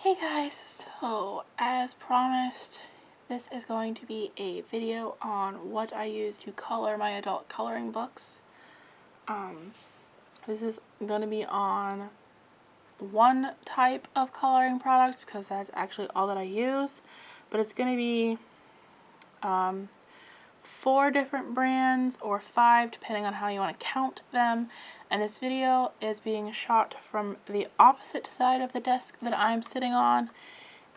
Hey guys, so as promised, this is going to be a video on what I use to color my adult coloring books. This is going to be on one type of coloring product because that's actually all that I use, but it's going to be 4 different brands or 5 depending on how you want to count them. And this video is being shot from the opposite side of the desk that I'm sitting on,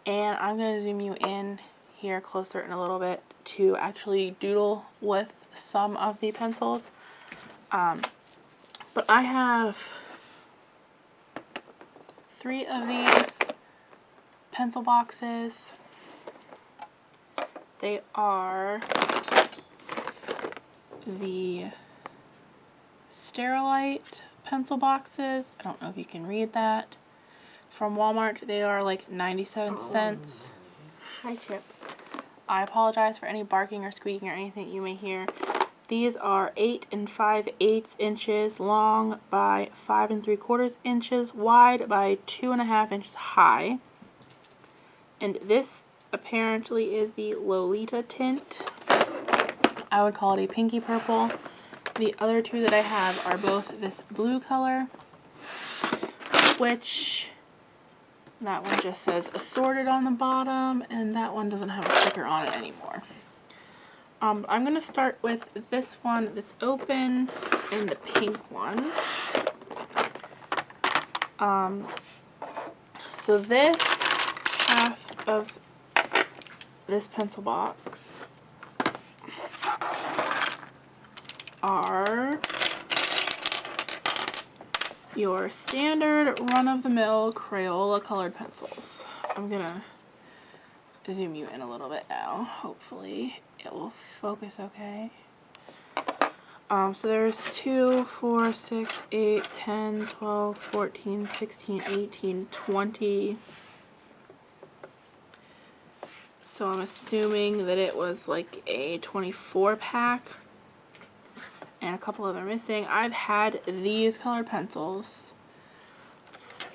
and I'm going to zoom you in here closer in a little bit to actually doodle with some of the pencils. But I have 3 of these pencil boxes. They are the Sterilite pencil boxes. I don't know if you can read that. From Walmart, they are like 97 cents. Hi, Chip. I apologize for any barking or squeaking or anything you may hear. These are 8 5/8 inches long by 5 3/4 inches wide by 2.5 inches high. And this apparently is the Lolita tint. I would call it a pinky purple. The other 2 that I have are both this blue color, which that one just says assorted on the bottom, and that one doesn't have a sticker on it anymore. I'm going to start with this one that's open and the pink one. So this half of this pencil box are your standard run-of-the-mill Crayola colored pencils. I'm gonna zoom you in a little bit now. Hopefully it will focus okay. So there's 2, 4, 6, 8, 10, 12, 14, 16, 18, 20. So I'm assuming that it was like a 24 pack. And a couple of them are missing. I've had these colored pencils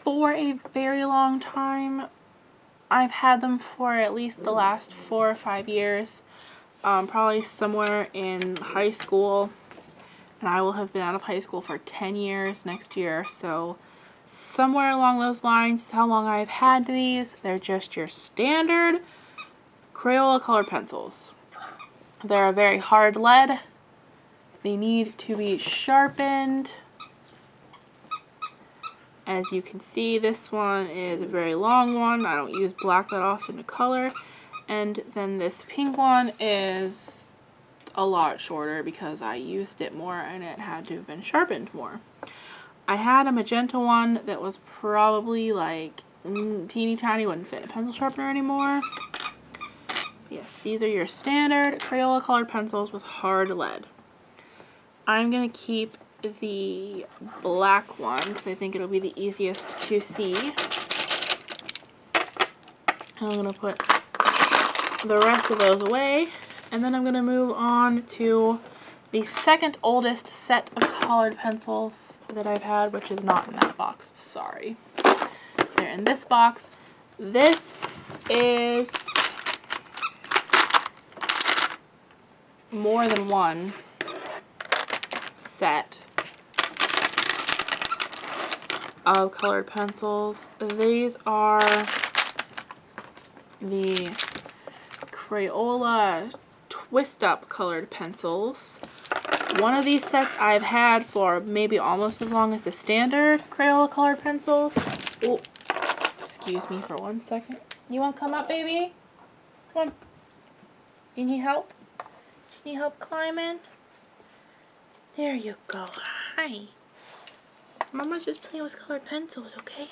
for a very long time. I've had them for at least the last 4 or 5 years. Probably somewhere in high school. And I will have been out of high school for 10 years next year. So somewhere along those lines is how long I've had these. They're just your standard Crayola colored pencils. They're a very hard lead. They need to be sharpened. As you can see, this one is a very long one. I don't use black that often to color. And then this pink one is a lot shorter because I used it more and it had to have been sharpened more. I had a magenta one that was probably like teeny tiny, wouldn't fit in a pencil sharpener anymore. Yes, these are your standard Crayola colored pencils with hard lead. I'm going to keep the black one because I think it'll be the easiest to see. And I'm going to put the rest of those away. And then I'm going to move on to the second oldest set of colored pencils that I've had, which is not in that box. Sorry. They're in this box. This is more than one set of colored pencils. These are the Crayola Twist Up colored pencils. One of these sets I've had for maybe almost as long as the standard Crayola colored pencils. Oh, excuse me for 1 second. You want to come up, baby? Come on. Do you need help? Do you need help climbing? There you go. Hi. Mama's just playing with colored pencils, okay?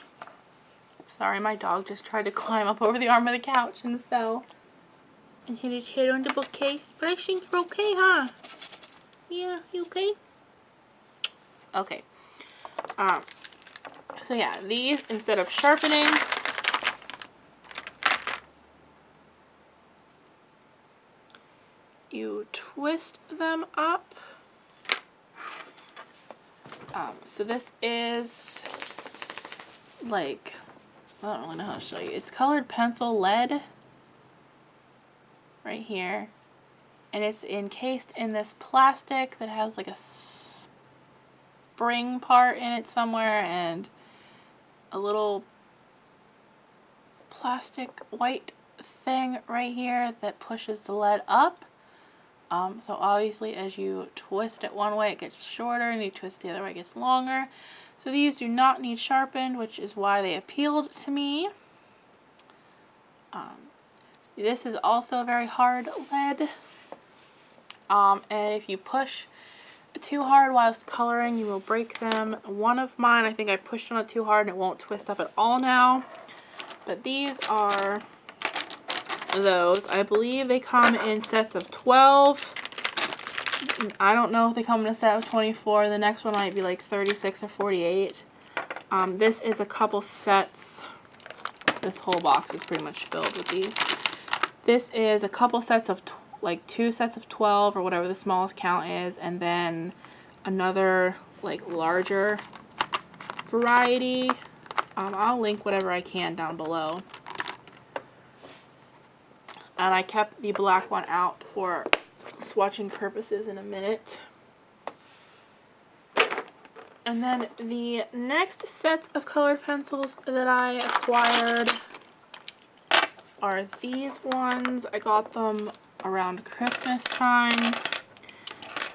Sorry, my dog just tried to climb up over the arm of the couch and fell. And hit his head on the bookcase. But I think you're okay, huh? Yeah, you okay? Okay. So yeah, these, instead of sharpening, you twist them up. So this is like I don't really know how to show you. It's colored pencil lead right here. And it's encased in this plastic that has like a spring part in it somewhere and a little plastic white thing right here that pushes the lead up. So obviously as you twist it one way it gets shorter and you twist the other way it gets longer. So these do not need sharpened, which is why they appealed to me. This is also a very hard lead. And if you push too hard whilst coloring you will break them. One of mine, I think I pushed on it too hard and it won't twist up at all now. But these are those. I believe they come in sets of 12. I don't know if they come in a set of 24. The next one might be like 36 or 48. This is a couple sets. This whole box is pretty much filled with these. This is a couple sets of like 2 sets of 12 or whatever the smallest count is, and then another like larger variety. I'll link whatever I can down below. And I kept the black one out for swatching purposes in a minute. And then the next set of colored pencils that I acquired are these ones. I got them around Christmas time.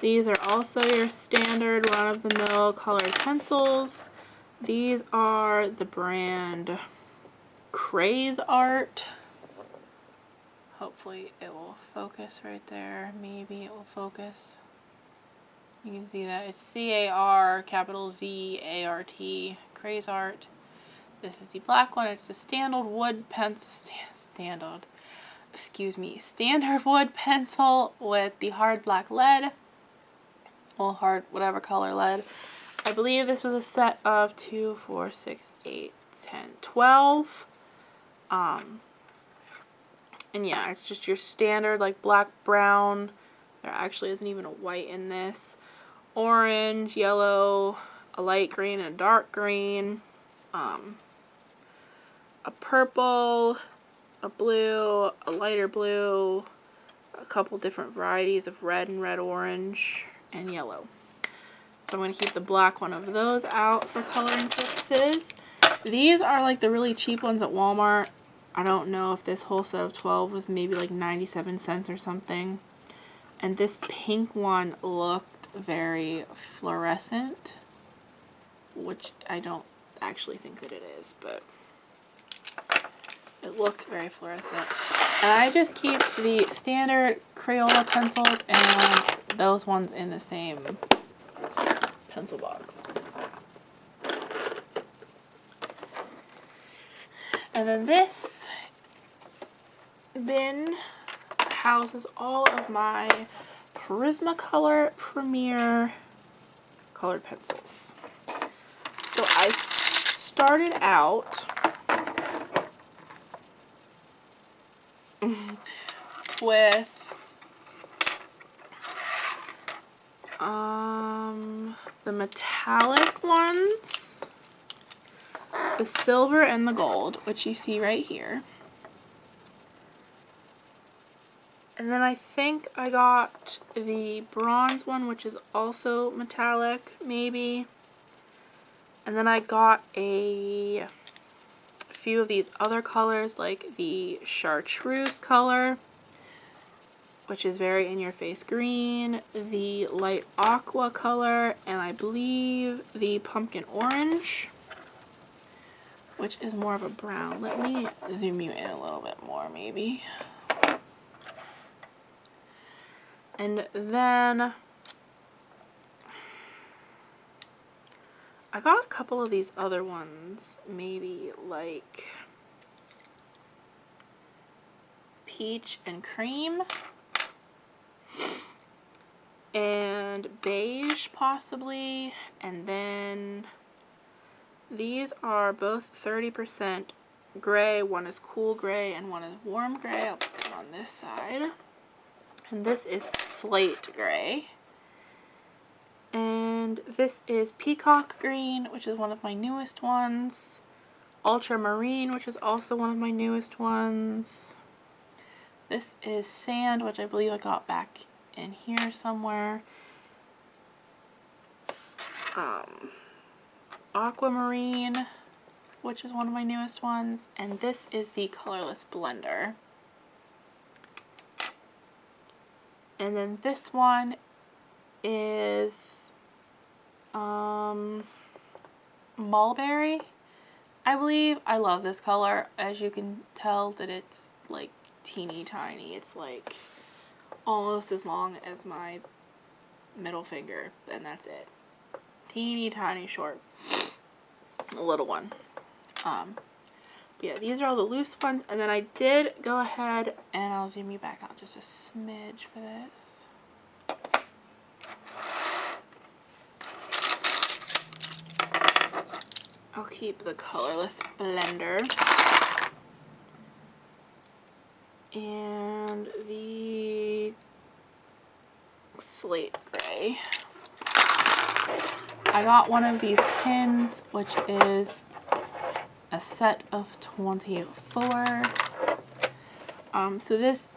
These are also your standard run-of-the-mill colored pencils. These are the brand Crayola. Hopefully it will focus right there. Maybe it will focus. You can see that. It's C-A-R, capital Z-A-R-T, Crayola. This is the black one. It's the standard wood pencil. Standard wood pencil with the hard black lead. Well, hard, whatever color lead. I believe this was a set of 2, 4, 6, 8, 10, 12. And yeah, it's just your standard like black, brown. There actually isn't even a white in this. Orange, yellow, a light green, and a dark green. A purple, a blue, a lighter blue, a couple different varieties of red and red-orange, and yellow. So I'm going to keep the black one of those out for coloring purposes. These are like the really cheap ones at Walmart. I don't know if this whole set of 12 was maybe like 97 cents or something. And this pink one looked very fluorescent, which I don't actually think that it is, but it looked very fluorescent. And I just keep the standard Crayola pencils and those ones in the same pencil box. And then this bin houses all of my Prismacolor Premier colored pencils. So I started out with the metallic ones, the silver and the gold, which you see right here. And then I think I got the bronze one, which is also metallic, maybe. And then I got a few of these other colors, like the chartreuse color, which is very in-your-face green, the light aqua color, and I believe the pumpkin orange, which is more of a brown. Let me zoom you in a little bit more, maybe. And then I got a couple of these other ones, maybe like peach and cream and beige possibly, and then these are both 30% gray. One is cool gray and one is warm gray. I'll put them on this side. And this is slate gray. And this is peacock green, which is one of my newest ones. Ultramarine, which is also one of my newest ones. This is Sand, which I believe I got back in here somewhere. Aquamarine, which is one of my newest ones. And this is the Colorless Blender. And then this one is Mulberry, I believe. I love this color. As you can tell that it's like teeny tiny. It's like almost as long as my middle finger, and that's it. Teeny tiny short. A little one. Yeah, these are all the loose ones, and then I did go ahead and I'll zoom you back out just a smidge for this. I'll keep the Colorless Blender and the Slate Gray. I got one of these tins, which is a set of 24. So this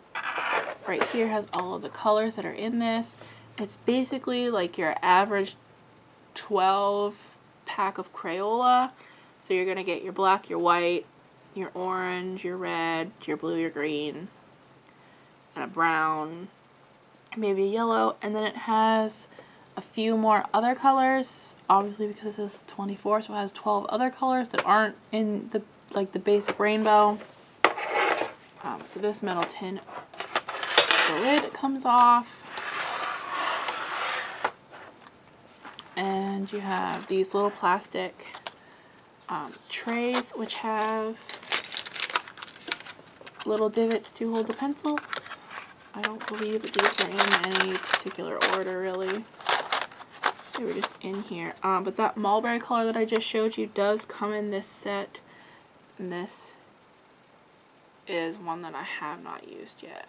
right here has all of the colors that are in this. It's basically like your average 12 pack of Crayola. So you're gonna get your black, your white, your orange, your red, your blue, your green, and a brown, maybe a yellow, and then it has a few more other colors, obviously because this is 24, so it has 12 other colors that aren't in the the basic rainbow. So this metal tin, the lid comes off, and you have these little plastic trays which have little divots to hold the pencils. I don't believe that these are in any particular order really. They were just in here. But that mulberry color that I just showed you does come in this set. And this is one that I have not used yet.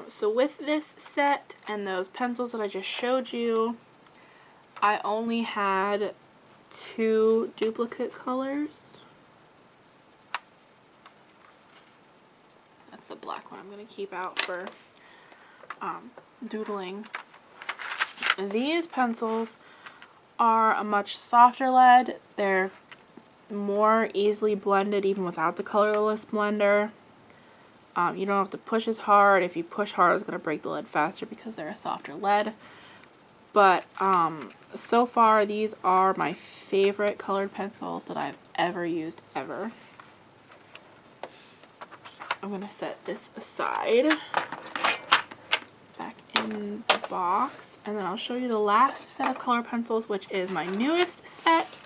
So with this set and those pencils that I just showed you, I only had 2 duplicate colors. That's the black one I'm going to keep out for doodling. These pencils are a much softer lead. They're more easily blended even without the Colorless Blender. You don't have to push as hard. If you push hard, it's going to break the lead faster because they're a softer lead. But so far, these are my favorite colored pencils that I've ever used, ever. I'm going to set this aside back in the box, and then I'll show you the last set of color pencils, which is my newest set.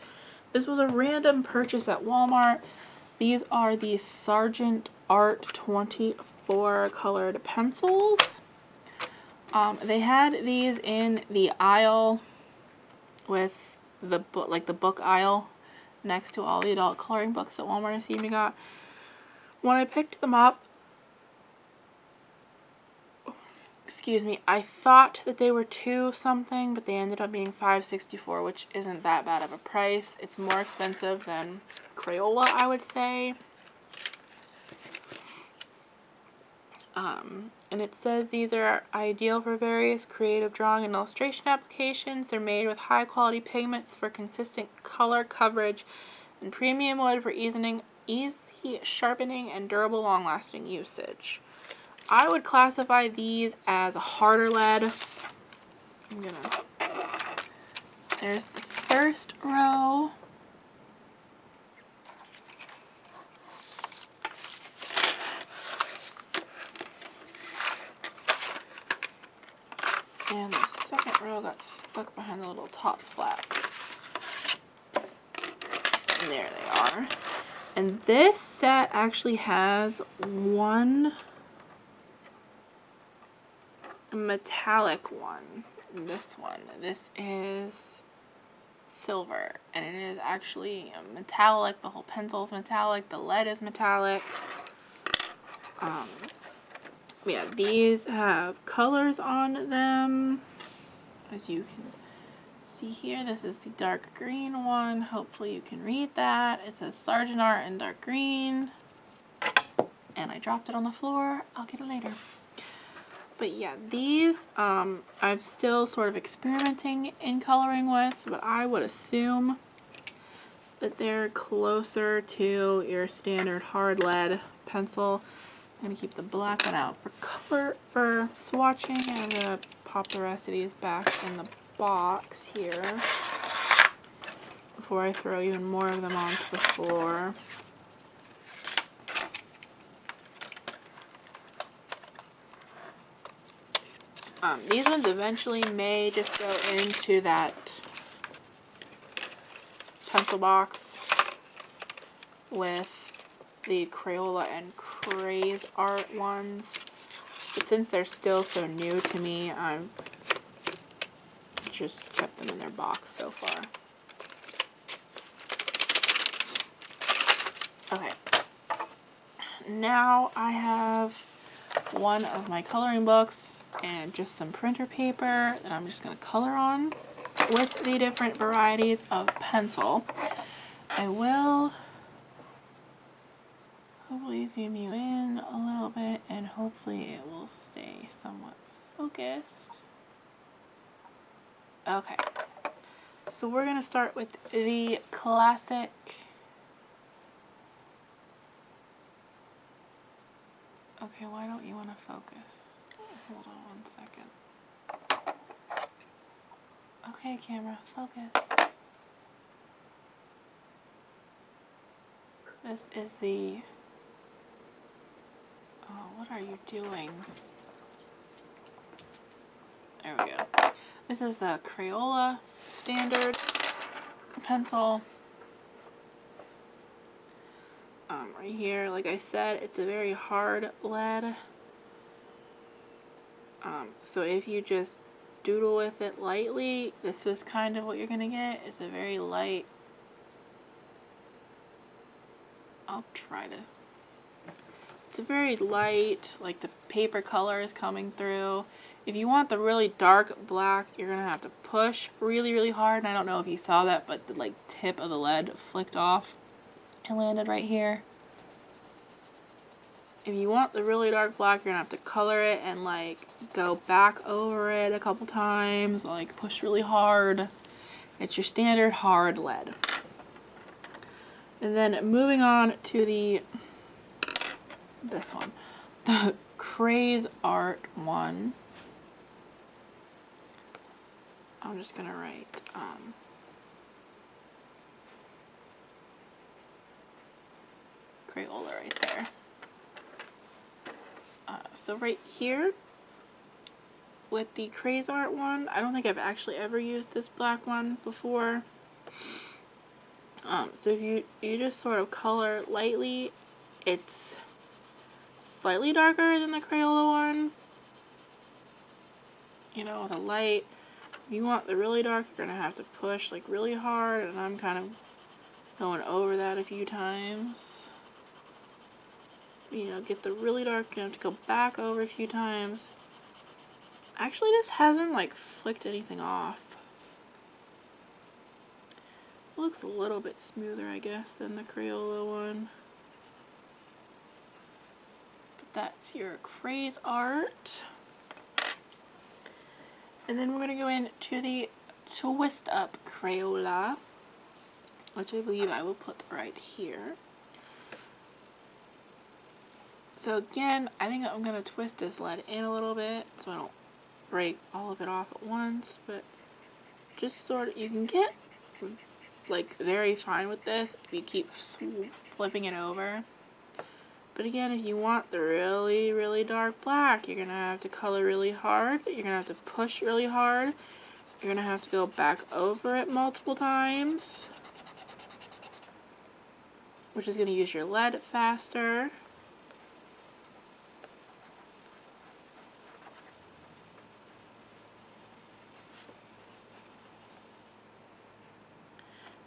This was a random purchase at Walmart. These are the Sargent Art 24 colored pencils. They had these in the aisle with the book, like the book aisle next to all the adult coloring books that Walmart has seen me got. When I picked them up, excuse me, I thought that they were $2 something, but they ended up being $5.64, which isn't that bad of a price. It's more expensive than Crayola, I would say. And it says these are ideal for various creative drawing and illustration applications. They're made with high quality pigments for consistent color coverage and premium wood for easy sharpening and durable long lasting usage. I would classify these as a harder lead. There's the first row. And the second row got stuck behind the little top flap. And there they are. And this set actually has one metallic one. This one. This is silver. And it is actually metallic. The whole pencil is metallic. The lead is metallic. Yeah, these have colors on them, as you can See here, this is the dark green one. Hopefully you can read that. It says Sargent art in dark green. And I dropped it on the floor. I'll get it later. But yeah, these I'm still sort of experimenting in coloring with, but I would assume that they're closer to your standard hard lead pencil. I'm going to keep the black one out for color, for swatching, and I'm going to pop the rest of these back in the box here before I throw even more of them onto the floor. These ones eventually may just go into that pencil box with the Crayola and Craze art ones. But since they're still so new to me, I've just kept them in their box so far. Okay. Now I have one of my coloring books and just some printer paper that I'm just going to color on with the different varieties of pencil. I will hopefully zoom you in a little bit and hopefully it will stay somewhat focused. Okay, so we're going to start with the classic okay, why don't you want to focus? Hold on 1 second. Okay, camera, focus. This is the... Oh, what are you doing? There we go. This is the Crayola standard pencil. Right here, like I said, it's a very hard lead. So if you just doodle with it lightly, this is kind of what you're gonna get. It's a very light. I'll try to. It's a very light, like the paper color is coming through. If you want the really dark black, you're gonna have to push really, really hard. And I don't know if you saw that, but the like tip of the lead flicked off and landed right here. If you want the really dark black, you're gonna have to color it and like go back over it a couple times, like push really hard. It's your standard hard lead. And then moving on to this one, the Craze art one. I'm just gonna write Crayola right there. So right here with the Craze art one, I don't think I've actually ever used this black one before. So if you just sort of color lightly, it's slightly darker than the Crayola one. You know, the light. If you want the really dark, you're gonna have to push like really hard, and I'm kind of going over that a few times. You know, get the really dark, you have to go back over a few times. Actually, this hasn't like flicked anything off. It looks a little bit smoother, I guess, than the Crayola one. But that's your Craze art. And then we're going to go into the Twist Up Crayola, which I believe I will put right here. So again, I think I'm going to twist this lead in a little bit so I don't break all of it off at once, but just sort of, you can get like very fine with this if you keep flipping it over. But again, if you want the really, really dark black, you're going to have to color really hard. You're going to have to push really hard. You're going to have to go back over it multiple times, which is going to use your lead faster.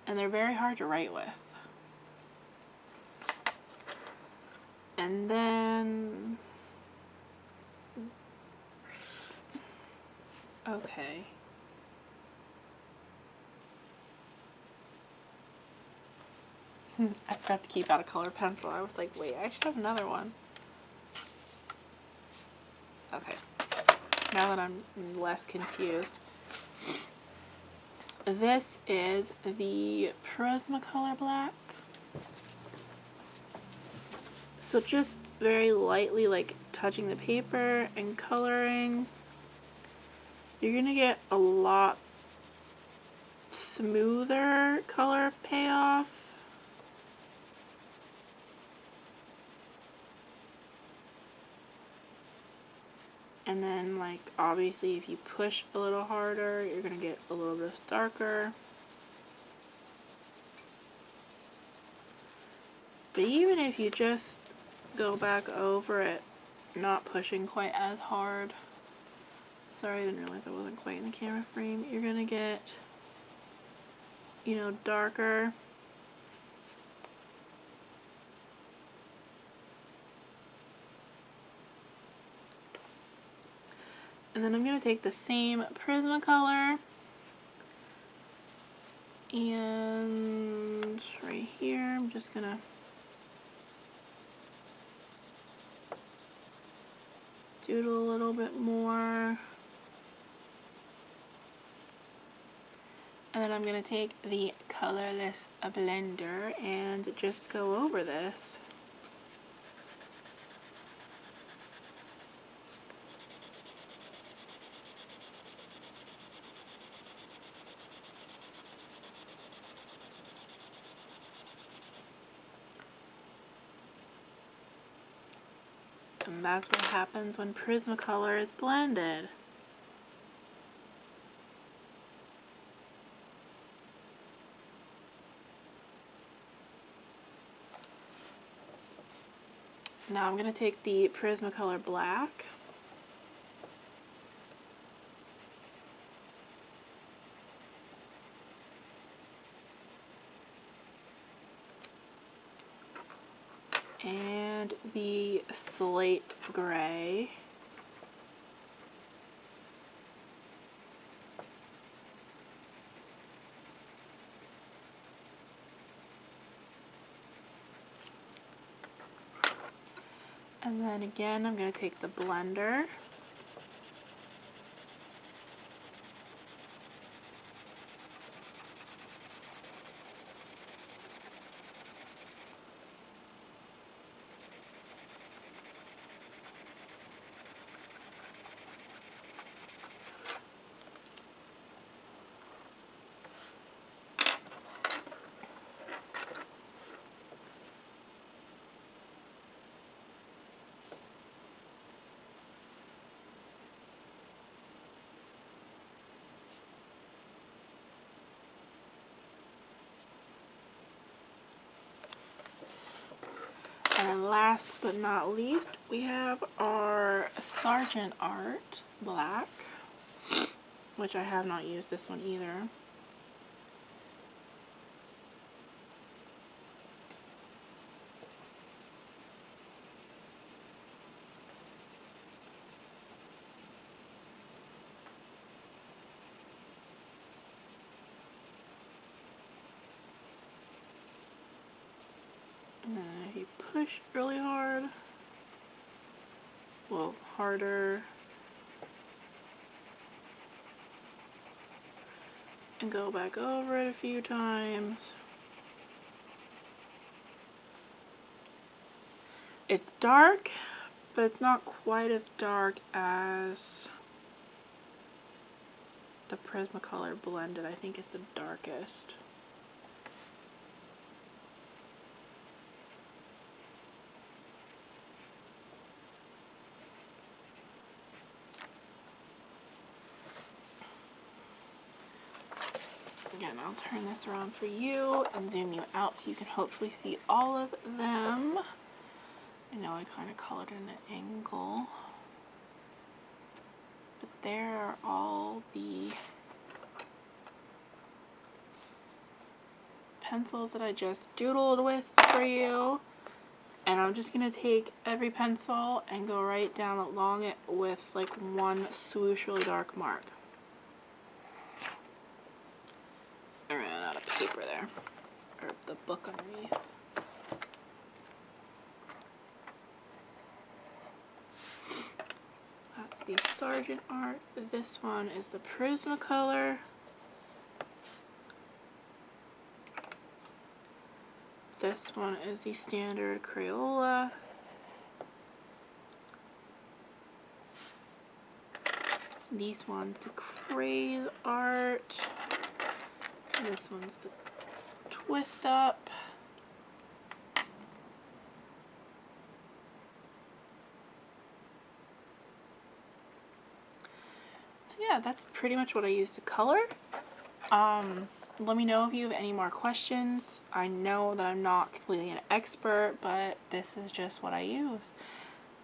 And they're very hard to write with. And then, okay. I forgot to keep out a colored pencil. I was like, wait, I should have another one. Okay, now that I'm less confused. This is the Prismacolor black. So just very lightly like touching the paper and coloring. You're gonna get a lot smoother color payoff. And then, like, obviously if you push a little harder, you're gonna get a little bit darker. But even if you just go back over it, not pushing quite as hard. Sorry, I didn't realize I wasn't quite in the camera frame. You're gonna get, you know, darker. And then I'm going to take the same Prismacolor and right here I'm just going to doodle a little bit more. And then I'm going to take the colorless blender and just go over this. And that's what happens when Prismacolor is blended. Now I'm going to take the Prismacolor black and the slate gray. And then again, I'm going to take the blender and last but not least, we have our Sargent Art black, which I have not used this one either. And then if you push really hard, well, harder, and go back over it a few times. It's dark, but it's not quite as dark as the Prismacolor blended. I think it's the darkest. Again, I'll turn this around for you and zoom you out so you can hopefully see all of them. I know I kind of colored in an angle, but there are all the pencils that I just doodled with for you. And I'm just going to take every pencil and go right down along it with like one swoosh really dark mark. I ran out of paper there, or the book underneath. That's the Sargent art. This one is the Prismacolor. This one is the standard Crayola. These one's the Craze art. This one's the Twist Up. So yeah, that's pretty much what I use to color. Let me know if you have any more questions. I know that I'm not completely an expert, but this is just what I use.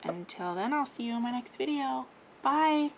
Until then, I'll see you in my next video. Bye!